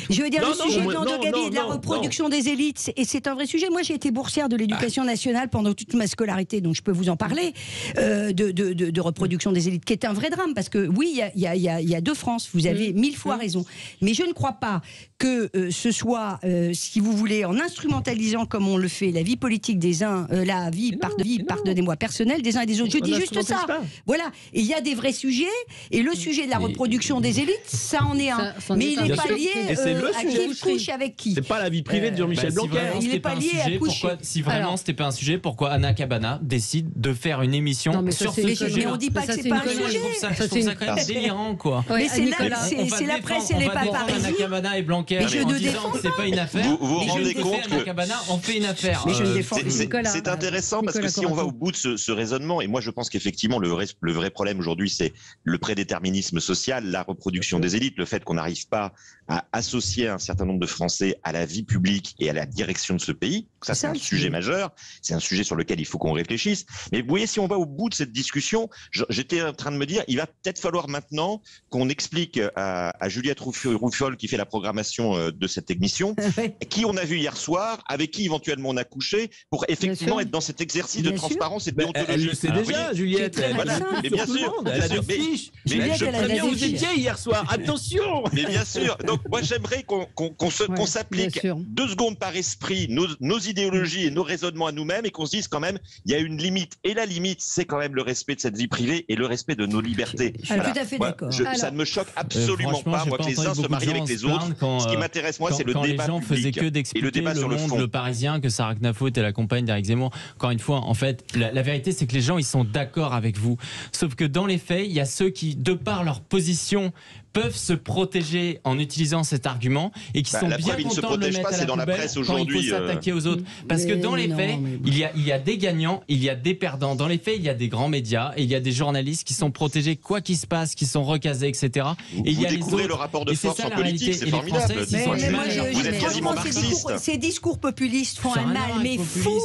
Je veux dire, le sujet de l'endogamie et de la reproduction des élites, et c'est un vrai sujet. Moi, j'ai été boursière de l'éducation nationale pendant toute ma scolarité, donc je peux vous en parler, de reproduction des élites, qui est un vrai drame, parce que oui, il y a deux France, vous avez 1000 fois raison. Mais je ne crois pas que ce soit, si vous voulez, en instrumentalisant comme on le fait la vie politique des uns, la vie, pardonnez-moi, personnelle des uns et des autres. Je dis juste ça. Voilà. Et il y a des vrais sujets, et le sujet de la reproduction des élites, ça en est un. Mais il n'est pas lié à qui couche avec qui. C'est pas la vie privée de Jean-Michel Blanquer. Il n'est pas lié à coucher. Si vraiment c'était pas un sujet, pourquoi Anna Cabana décide de faire une émission sur ce sujet? Mais on dit pas que c'est pas un sujet. Je trouve ça quand même délirant, quoi. Mais c'est la presse, elle n'est pas pareille. Anna Cabana et Blanquer en disant que c'est pas une affaire. Vous vous rendez compte que Anna Cabana en fait une affaire. C'est intéressant parce que si on va au bout de ce raisonnement, et moi je pense qu'effectivement le vrai problème aujourd'hui, c'est le prédéterminisme social, la reproduction des élites, le fait qu'on n'arrive pas à associer un certain nombre de Français à la vie publique et à la direction de ce pays. Ça, c'est un sujet majeur. C'est un sujet sur lequel il faut qu'on réfléchisse. Mais vous voyez, si on va au bout de cette discussion, j'étais en train de me dire, il va peut-être falloir maintenant qu'on explique à Juliette Rouffol, qui fait la programmation de cette émission, qui on a vu hier soir, avec qui éventuellement on a couché, pour effectivement être dans cet exercice de transparence et de déontologie. Elle le sait déjà, Juliette. Mais bien sûr. Elle a des fiches. Juliette, elle a des vous étiez hier soir. Attention. Mais bien sûr. Donc moi j'aimerais qu'on s'applique 2 secondes par esprit nos idéologies et nos raisonnements à nous-mêmes, et qu'on se dise quand même il y a une limite, et la limite c'est quand même le respect de cette vie privée et le respect de nos libertés. Je suis tout à fait d'accord. Ça ne me choque absolument pas, moi, que les uns se marient avec les autres. Ce qui m'intéresse, moi, c'est le débat public. Quand les gens faisaient que d'expliquer le débat sur le fond. Le Parisien, que Sarah Knafo était la compagne d'Éric Zemmour. Encore une fois, en fait, la vérité, c'est que les gens, ils sont d'accord avec vous. Sauf que dans les faits, il y a ceux qui, de par leur position, peuvent se protéger en utilisant cet argument et qui sont bien contents de le mettre à la poubelle quand il faut s'attaquer aux autres. Parce que dans les faits, il y a des gagnants, il y a des perdants. Dans les faits, il y a des grands médias et il y a des journalistes qui sont protégés quoi qu'il se passe, qui sont recasés, etc. Et il y a découvrez le rapport de force en politique, c'est formidable. Vous êtes quasiment marxiste. Ces discours populistes font un mal, mais fou.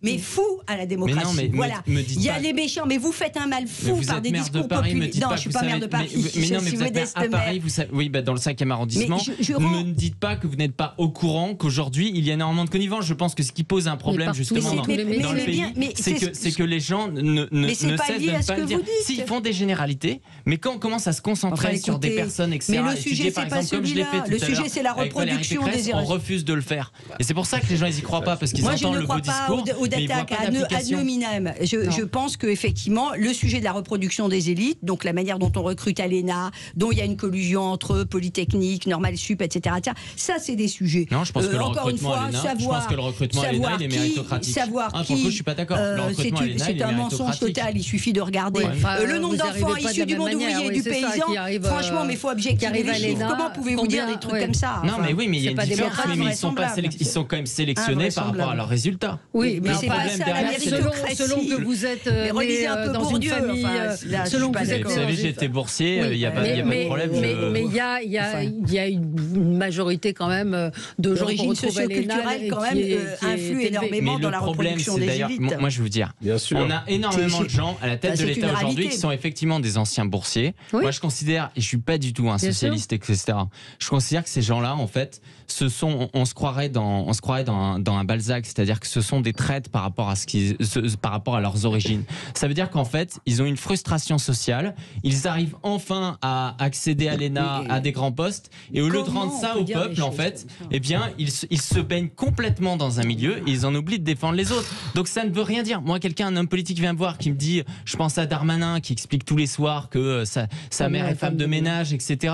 Mais fou à la démocratie. Mais non, voilà. Il y a les méchants, mais vous faites un mal fou par des discours populistes. Non, je ne suis pas maire de Paris. Mais non, mais vous êtes maire à Paris, vous savez, oui, dans le 5e arrondissement. Ne me dites pas que vous n'êtes pas au courant qu'aujourd'hui, il y a énormément de connivence. Je pense que ce qui pose un problème, justement, dans le pays, c'est que les gens ne cessent de ne pas le dire. Si, ils font des généralités, mais quand on commence à se concentrer sur des personnes, etc., mais le sujet, c'est pas celui-là. Le sujet, c'est la reproduction des erreurs. On refuse de le faire. Et c'est pour ça que les gens n'y croient pas, parce qu'ils entendent le beau discours. D'attaque ad nominem. Je pense qu'effectivement, le sujet de la reproduction des élites, donc la manière dont on recrute à l'ENA, dont il y a une collusion entre Polytechnique, Normal Sup, etc., ça, c'est des sujets. Non, je pense que le recrutement à l'ENA, il est méritocratique. Savoir qui, je suis pas d'accord. C'est un mensonge total. Il suffit de regarder le nombre d'enfants issus du monde ouvrier et du paysan. Franchement, mais il faut objectiver les chiffres. Comment pouvez-vous dire des trucs comme ça? Non, mais oui, mais il y a une différence. Ils sont quand même sélectionnés par rapport à leurs résultats. Oui, mais c'est pas ça, selon que vous êtes dans une famille, selon que vous êtes... Vous savez, j'étais boursier, il n'y a pas de problème. Mais il y a une majorité quand même de gens d'origine socio-culturelle quand même influent énormément dans la reproduction des élites. Moi, je veux dire, on a énormément de gens à la tête de l'État aujourd'hui qui sont effectivement des anciens boursiers. Moi, je considère, et je ne suis pas du tout un socialiste, etc., je considère que ces gens-là, en fait, on se croirait dans un Balzac, c'est-à-dire que ce sont des traites par rapport à leurs origines. Ça veut dire qu'en fait, ils ont une frustration sociale, ils arrivent enfin à accéder à l'ENA, à des grands postes, et au lieu de rendre ça au peuple, en fait, eh bien, ils se baignent complètement dans un milieu et ils en oublient de défendre les autres. Donc ça ne veut rien dire. Moi, un homme politique vient me voir qui me dit, je pense à Darmanin qui explique tous les soirs que sa mère est femme de ménage, etc.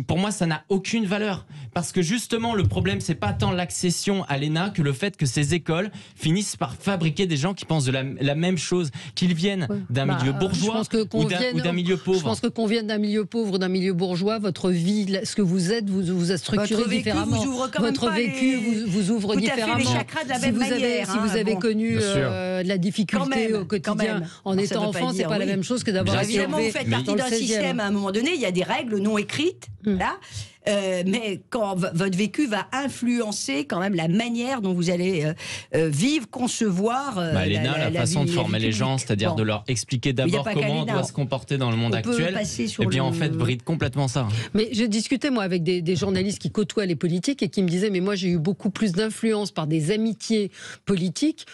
Pour moi, ça n'a aucune valeur. Parce que justement, le problème, c'est pas tant l'accession à l'ENA que le fait que ces écoles finissent par fabriquer des gens qui pensent de la même chose, qu'ils viennent d'un milieu bourgeois ou d'un milieu pauvre. Je pense que qu'on vienne d'un milieu pauvre ou d'un milieu bourgeois, votre vie, ce que vous êtes, vous a structuré différemment. Votre vécu vous ouvre différemment. Les chakras de la même manière. Si vous avez connu de la difficulté au quotidien en étant enfant, c'est pas la même chose que d'avoir été élevé. Évidemment, vous faites partie d'un système à un moment donné, il y a des règles non écrites, là. Mais quand votre vécu va influencer quand même la manière dont vous allez vivre, concevoir. Léna, la façon de former les gens, c'est-à-dire de leur expliquer d'abord comment on doit se comporter dans le monde actuel, et bien en fait bride complètement ça. Mais j'ai discuté moi avec des journalistes qui côtoient les politiques et qui me disaient mais moi j'ai eu beaucoup plus d'influence par des amitiés politiques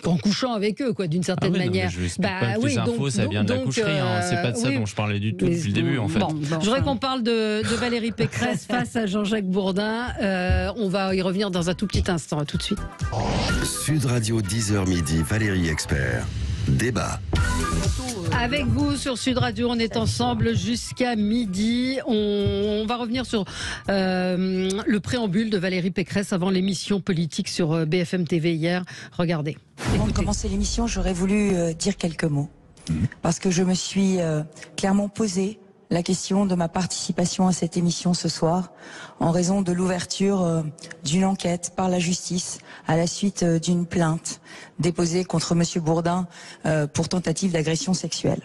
qu'en couchant avec eux, d'une certaine manière. Je n'explique pas que les infos, ça vient de la coucherie. C'est pas de ça dont je parlais du tout depuis le début, en fait. Je voudrais qu'on parle de Valérie Pécresse face à Jean-Jacques Bourdin. On va y revenir dans un tout petit instant. À tout de suite. Sud Radio 10h midi, Valérie Expert. Débat. Avec vous sur Sud Radio, on est ensemble jusqu'à midi. On va revenir sur le préambule de Valérie Pécresse avant l'émission politique sur BFM TV hier. Regardez. Avant de commencer l'émission, j'aurais voulu dire quelques mots. Parce que je me suis clairement posé la question de ma participation à cette émission ce soir en raison de l'ouverture d'une enquête par la justice à la suite d'une plainte déposée contre Monsieur Bourdin pour tentative d'agression sexuelle.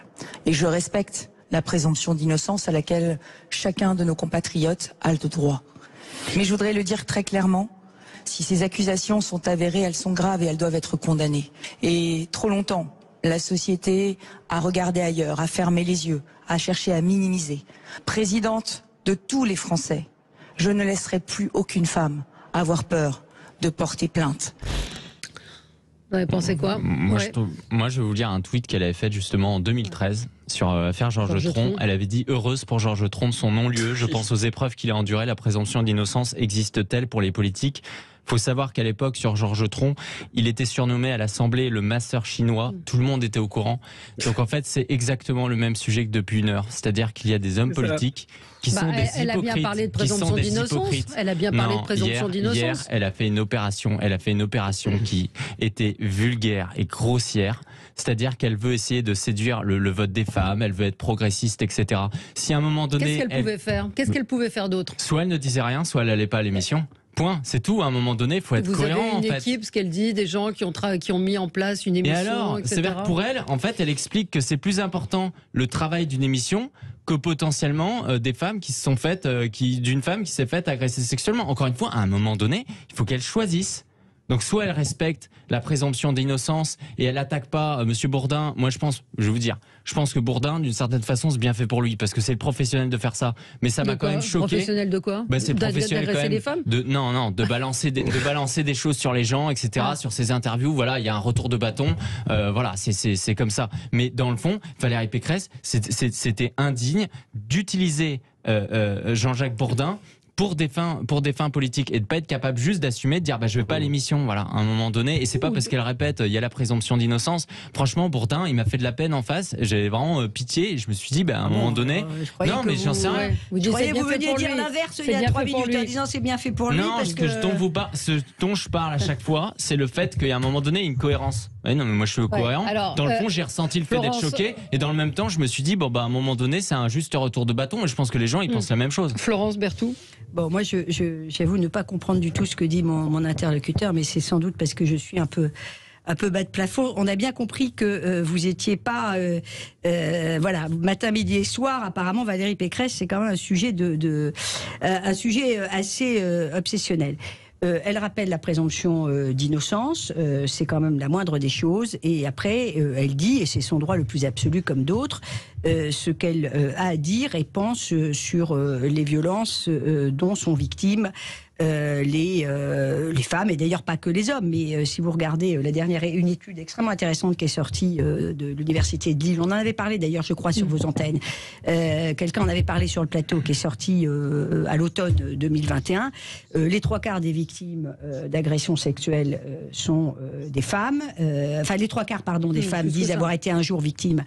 Et je respecte la présomption d'innocence à laquelle chacun de nos compatriotes a le droit. Mais je voudrais le dire très clairement, si ces accusations sont avérées, elles sont graves et elles doivent être condamnées. Et trop longtemps, la société a regardé ailleurs, a fermé les yeux, a cherché à minimiser. Présidente de tous les Français, je ne laisserai plus aucune femme avoir peur de porter plainte. Vous avez pensé quoi? Moi, je vais vous lire un tweet qu'elle avait fait justement en 2013 sur l'affaire Georges Tron. Elle avait dit « Heureuse pour Georges Tron de son non-lieu. Je pense aux épreuves qu'il a endurées. La présomption d'innocence existe-t-elle pour les politiques ?» Il faut savoir qu'à l'époque, sur Georges Tron, il était surnommé à l'Assemblée le masseur chinois. Tout le monde était au courant. Donc en fait, c'est exactement le même sujet que depuis une heure. C'est-à-dire qu'il y a des hommes politiques qui sont des hypocrites. Elle a bien parlé de présomption d'innocence. Elle a bien parlé de présomption d'innocence. Hier, elle a fait une opération qui était vulgaire et grossière. C'est-à-dire qu'elle veut essayer de séduire le vote des femmes, elle veut être progressiste, etc. Si à un moment donné... Qu'est-ce qu'elle pouvait faire d'autre? Soit elle ne disait rien, soit elle n'allait pas à l'émission. Point, c'est tout. À un moment donné, il faut être cohérent. Vous avez une équipe, ce qu'elle dit, des gens qui ont mis en place une émission, et alors, etc. C'est-à-dire pour elle, en fait, elle explique que c'est plus important le travail d'une émission que potentiellement des femmes qui se sont faites, d'une femme qui s'est faite agresser sexuellement. Encore une fois, à un moment donné, il faut qu'elle choisisse. Donc soit elle respecte la présomption d'innocence et elle attaque pas Monsieur Bourdin. Moi je pense que Bourdin d'une certaine façon c'est bien fait pour lui parce que c'est le professionnel de faire ça. Mais ça m'a quand même choqué. Professionnel de quoi? C'est professionnel quand même les femmes de balancer des choses sur les gens, etc. Sur ses interviews. Voilà, il y a un retour de bâton. Voilà, c'est comme ça. Mais dans le fond, Valérie Pécresse, c'était indigne d'utiliser Jean-Jacques Bourdin pour des fins politiques et de pas être capable juste d'assumer, de dire je vais pas à l'émission, voilà, à un moment donné. Et c'est pas parce qu'elle répète il y a la présomption d'innocence. Franchement, Bourdin, il m'a fait de la peine en face. J'avais vraiment pitié. Et je me suis dit à un moment donné, non mais j'en sais rien. Vous veniez dire l'inverse il y a 3 minutes en disant c'est bien fait pour lui. Non, parce que ce dont je parle à chaque fois, c'est le fait qu'il y a un moment donné une cohérence. Oui, non, mais moi je suis cohérent. Alors, dans le fond, j'ai ressenti le fait d'être choqué et dans le même temps, je me suis dit à un moment donné, c'est un juste retour de bâton et je pense que les gens ils pensent la même chose. Florence Berthoud. Bon, moi, j'avoue ne pas comprendre du tout ce que dit mon interlocuteur, mais c'est sans doute parce que je suis un peu bas de plafond. On a bien compris que vous étiez pas, voilà, matin, midi et soir. Apparemment, Valérie Pécresse, c'est quand même un sujet un sujet assez obsessionnel. Elle rappelle la présomption d'innocence, c'est quand même la moindre des choses. Et après, elle dit, et c'est son droit le plus absolu comme d'autres, ce qu'elle a à dire et pense sur les violences dont sont victimes les femmes, et d'ailleurs pas que les hommes. Mais si vous regardez une étude extrêmement intéressante qui est sortie de l'université de Lille, on en avait parlé d'ailleurs, je crois, sur vos antennes. Quelqu'un en avait parlé sur le plateau, qui est sorti à l'automne 2021. Les 3/4 des victimes d'agressions sexuelles sont des femmes, enfin les 3/4 pardon des femmes disent avoir été un jour victimes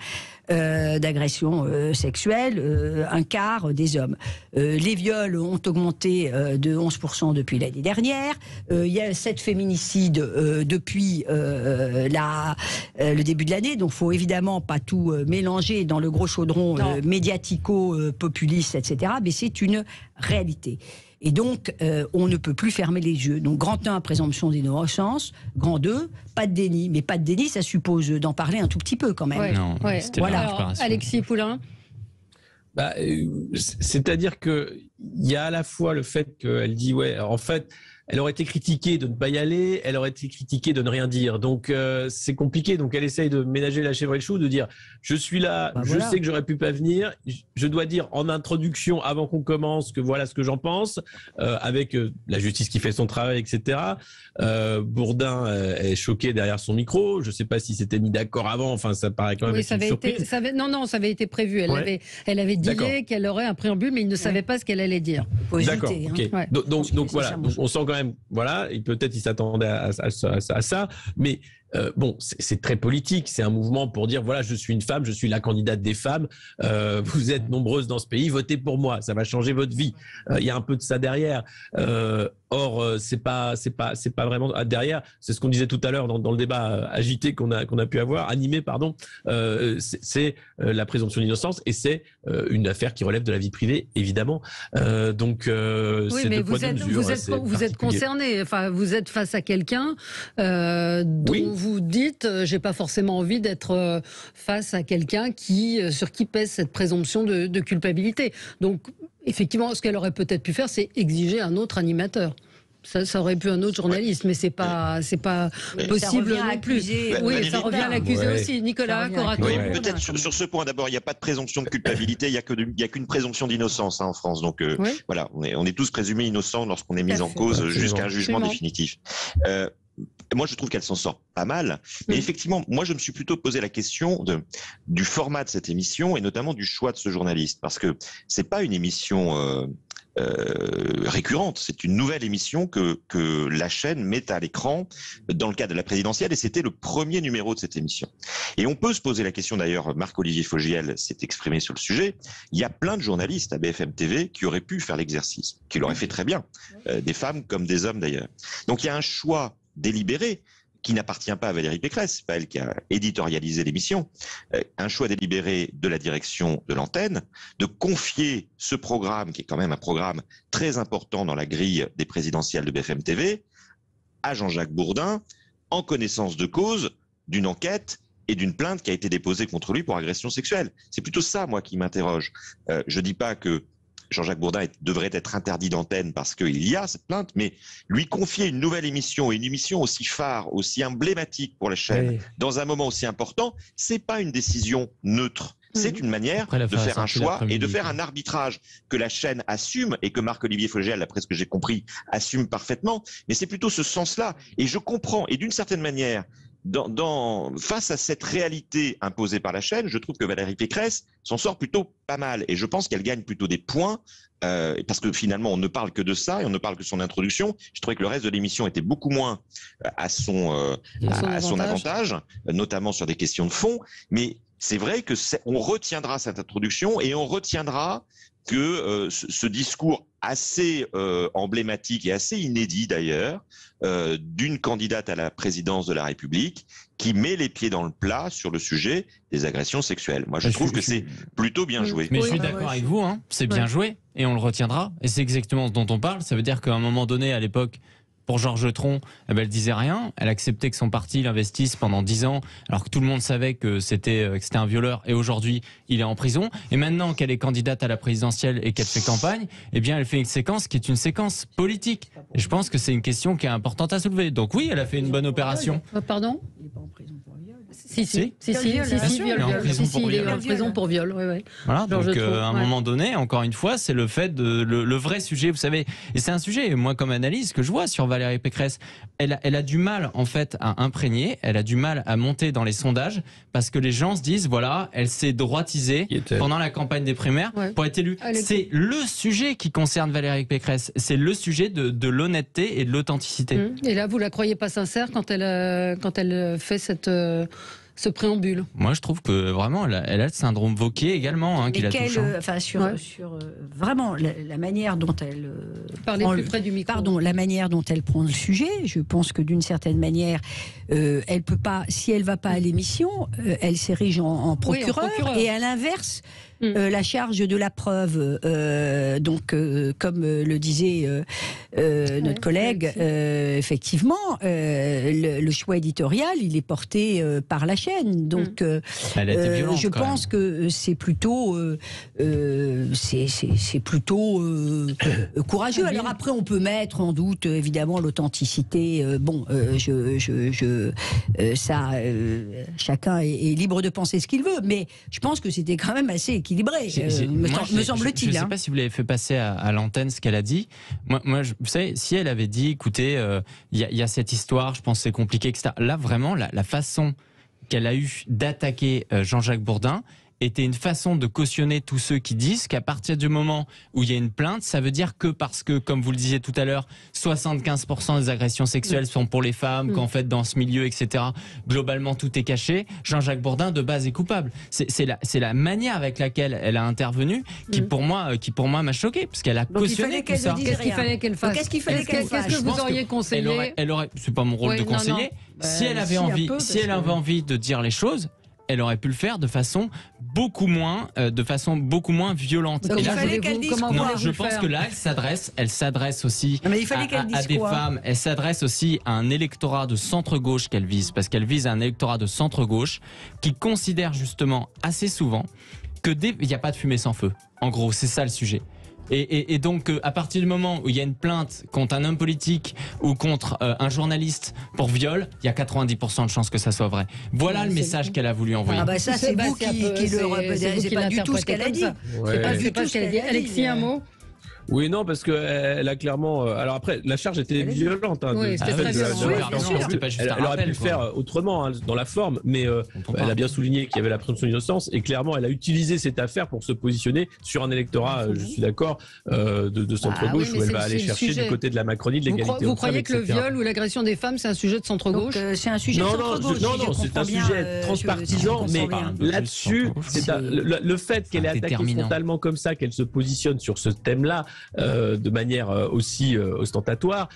d'agressions sexuelles, un quart des hommes. Les viols ont augmenté de 11% depuis l'année dernière. Il y a 7 féminicides depuis le début de l'année, donc il faut évidemment pas tout mélanger dans le gros chaudron médiatico-populiste, etc. Mais c'est une réalité. Et donc, on ne peut plus fermer les yeux. Donc, grand 1, présomption d'innocence. Grand 2, pas de déni. Mais pas de déni, ça suppose d'en parler un tout petit peu quand même. Ouais. Non, voilà. Alors, Alexis Poulain. C'est-à-dire qu'il y a à la fois le fait qu'elle dit, en fait, elle aurait été critiquée de ne pas y aller, elle aurait été critiquée de ne rien dire. Donc, c'est compliqué. Donc, elle essaye de ménager la chèvre et le chou, de dire, je suis là, je sais que j'aurais pu pas venir, je dois dire en introduction, avant qu'on commence, que voilà ce que j'en pense, avec la justice qui fait son travail, etc. Bourdin est choqué derrière son micro. Je sais pas si c'était mis d'accord avant, enfin, ça paraît quand même une surprise. Ça avait été prévu. Elle avait dit qu'elle aurait un préambule, mais il ne savait pas ce qu'elle allait dire. D'accord, ok. Donc voilà, on sent quand même, voilà, peut-être il s'attendait à ça, mais bon, c'est très politique, c'est un mouvement pour dire, voilà, je suis une femme, je suis la candidate des femmes, vous êtes nombreuses dans ce pays, votez pour moi, ça va changer votre vie. Il y a un peu de ça derrière. Or, c'est pas vraiment derrière. C'est ce qu'on disait tout à l'heure dans le débat agité qu'on a pu avoir, animé, pardon. C'est la présomption d'innocence et c'est une affaire qui relève de la vie privée, évidemment. Donc, oui, mais vous êtes concerné. Enfin, vous êtes face à quelqu'un dont vous dites, j'ai pas forcément envie d'être face à quelqu'un sur qui pèse cette présomption de culpabilité. Donc, effectivement, ce qu'elle aurait peut-être pu faire, c'est exiger un autre animateur. Ça aurait pu un autre journaliste, mais c'est pas possible non plus. Oui, ça revient à l'accuser aussi. Nicolas Coraton. Oui, peut-être sur ce point, d'abord, il n'y a pas de présomption de culpabilité, il n'y a qu'une présomption d'innocence en France. Donc voilà, on est tous présumés innocents lorsqu'on est mis en cause jusqu'à un jugement définitif. Moi, je trouve qu'elle s'en sort pas mal. Mais effectivement, moi, je me suis plutôt posé la question du format de cette émission et notamment du choix de ce journaliste. Parce que c'est pas une émission récurrente, c'est une nouvelle émission que la chaîne met à l'écran dans le cadre de la présidentielle et c'était le premier numéro de cette émission. Et on peut se poser la question, d'ailleurs, Marc-Olivier Fogiel s'est exprimé sur le sujet, il y a plein de journalistes à BFM TV qui auraient pu faire l'exercice, qui l'auraient fait très bien, des femmes comme des hommes d'ailleurs. Donc il y a un choix délibéré qui n'appartient pas à Valérie Pécresse, c'est pas elle qui a éditorialisé l'émission, un choix délibéré de la direction de l'antenne, de confier ce programme, qui est quand même un programme très important dans la grille des présidentielles de BFM TV, à Jean-Jacques Bourdin, en connaissance de cause d'une enquête et d'une plainte qui a été déposée contre lui pour agression sexuelle. C'est plutôt ça, moi, qui m'interroge. Je dis pas que Jean-Jacques Bourdin devrait être interdit d'antenne parce qu'il y a cette plainte, mais lui confier une nouvelle émission et une émission aussi phare, aussi emblématique pour la chaîne, dans un moment aussi important, c'est pas une décision neutre. C'est une manière de faire un choix et de faire un arbitrage que la chaîne assume et que Marc-Olivier Fogiel, d'après ce que j'ai compris, assume parfaitement. Mais c'est plutôt ce sens-là. Et je comprends, et d'une certaine manière, face à cette réalité imposée par la chaîne, je trouve que Valérie Pécresse s'en sort plutôt pas mal. Et je pense qu'elle gagne plutôt des points, parce que finalement, on ne parle que de ça et on ne parle que de son introduction. Je trouvais que le reste de l'émission était beaucoup moins à son avantage, notamment sur des questions de fond. Mais c'est vrai que on retiendra cette introduction et on retiendra que ce discours assez emblématique et assez inédit d'ailleurs d'une candidate à la présidence de la République qui met les pieds dans le plat sur le sujet des agressions sexuelles. Moi, je trouve que c'est plutôt bien joué. Mais je suis d'accord avec vous, hein, c'est bien joué et on le retiendra. Et c'est exactement ce dont on parle. Ça veut dire qu'à un moment donné, à l'époque, pour Georges Tron, elle disait rien. Elle acceptait que son parti l'investisse pendant 10 ans, alors que tout le monde savait que c'était un violeur. Et aujourd'hui, il est en prison. Et maintenant qu'elle est candidate à la présidentielle et qu'elle fait campagne, eh bien, elle fait une séquence qui est une séquence politique. Et je pense que c'est une question qui est importante à soulever. Donc oui, elle a fait une bonne opération. Pardon ? Si, viol. Il est en prison pour viol. Voilà, donc à un moment donné, encore une fois, c'est le fait de le vrai sujet, vous savez, et c'est un sujet, moi comme analyse que je vois sur Valérie Pécresse, elle a du mal en fait à imprégner, elle a du mal à monter dans les sondages parce que les gens se disent voilà, elle s'est droitisée pendant la campagne des primaires pour être élue. C'est le sujet qui concerne Valérie Pécresse, c'est le sujet de l'honnêteté et de l'authenticité. Et là, vous la croyez pas sincère quand elle fait ce préambule? Moi, je trouve que vraiment, elle a le syndrome Wauquiez également, qui la touche. Sur vraiment la manière dont elle parler plus près du micro. Pardon, la manière dont elle prend le sujet. Je pense que d'une certaine manière, elle peut pas. Si elle va pas à l'émission, elle s'érige en procureur. Et à l'inverse. La charge de la preuve, comme le disait notre collègue, effectivement, le choix éditorial, il est porté par la chaîne. Donc, elle a été violente, je pense que c'est plutôt, courageux. Alors après, on peut mettre en doute évidemment l'authenticité. Chacun est libre de penser ce qu'il veut, mais je pense que c'était quand même assez équilibré. Me semble-t-il. Je ne sais pas si vous l'avez fait passer à l'antenne ce qu'elle a dit. Moi, vous savez, si elle avait dit, écoutez, il y a cette histoire, je pense que c'est compliqué, etc. Là, vraiment, la façon qu'elle a eu d'attaquer Jean-Jacques Bourdin était une façon de cautionner tous ceux qui disent qu'à partir du moment où il y a une plainte, ça veut dire que parce que, comme vous le disiez tout à l'heure, 75% des agressions sexuelles sont pour les femmes, qu'en fait dans ce milieu, etc., globalement tout est caché, Jean-Jacques Bourdin de base est coupable. C'est la manière avec laquelle elle a intervenu qui pour moi m'a choqué, parce qu'elle a cautionné tout ça. Qu'est-ce qu'il fallait qu'elle fasse? Qu'est-ce que vous auriez conseillé? Elle aurait, c'est pas mon rôle de conseiller. Si elle avait envie de dire les choses, elle aurait pu le faire de façon beaucoup moins violente. Donc, et là, je pense que là, elle s'adresse aussi à des femmes. Elle s'adresse aussi à un électorat de centre-gauche qu'elle vise, parce qu'elle vise un électorat de centre-gauche qui considère justement assez souvent qu'il n'y a pas de fumée sans feu. En gros, c'est ça le sujet. Et donc, à partir du moment où il y a une plainte contre un homme politique ou contre un journaliste pour viol, il y a 90% de chances que ça soit vrai. Voilà le message qu'elle a voulu envoyer. Ah bah ça, c'est vous qui c'est pas du tout ce qu'elle a dit. C'est pas ce qu'elle a dit. Alexis, un mot? Oui, non, parce qu'elle a clairement. Alors après, la charge était violente. Oui, c'était très violent. Elle aurait pu le faire autrement, dans la forme, mais elle a bien souligné qu'il y avait la présomption d'innocence et clairement, elle a utilisé cette affaire pour se positionner sur un électorat, je suis d'accord, de centre-gauche où elle va aller chercher du côté de la Macronie, de l'égalité. Vous croyez que le viol ou l'agression des femmes, c'est un sujet de centre-gauche? C'est un sujet de centre-gauche. Non, c'est un sujet transpartisan, mais là-dessus, le fait qu'elle ait attaqué frontalement comme ça, qu'elle se positionne sur ce thème-là, de manière aussi ostentatoire,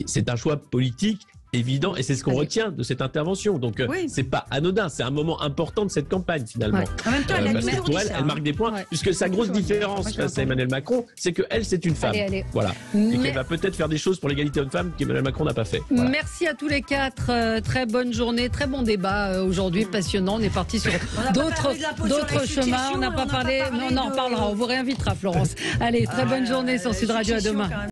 c'est un choix politique évident et c'est ce qu'on retient de cette intervention. Donc c'est pas anodin, c'est un moment important de cette campagne finalement. En même temps, elle marque des points, puisque sa grosse différence face à Emmanuel Macron, c'est qu'elle c'est une femme. Voilà. Et qu'elle va peut-être faire des choses pour l'égalité homme-femme qu'Emmanuel Macron n'a pas fait. Voilà. Merci à tous les quatre. Très bonne journée, très bon débat aujourd'hui, passionnant. On est parti sur d'autres chemins. On n'a pas parlé, mais on en reparlera. On vous réinvitera, Florence. Allez, très bonne journée sur Sud Radio. À demain.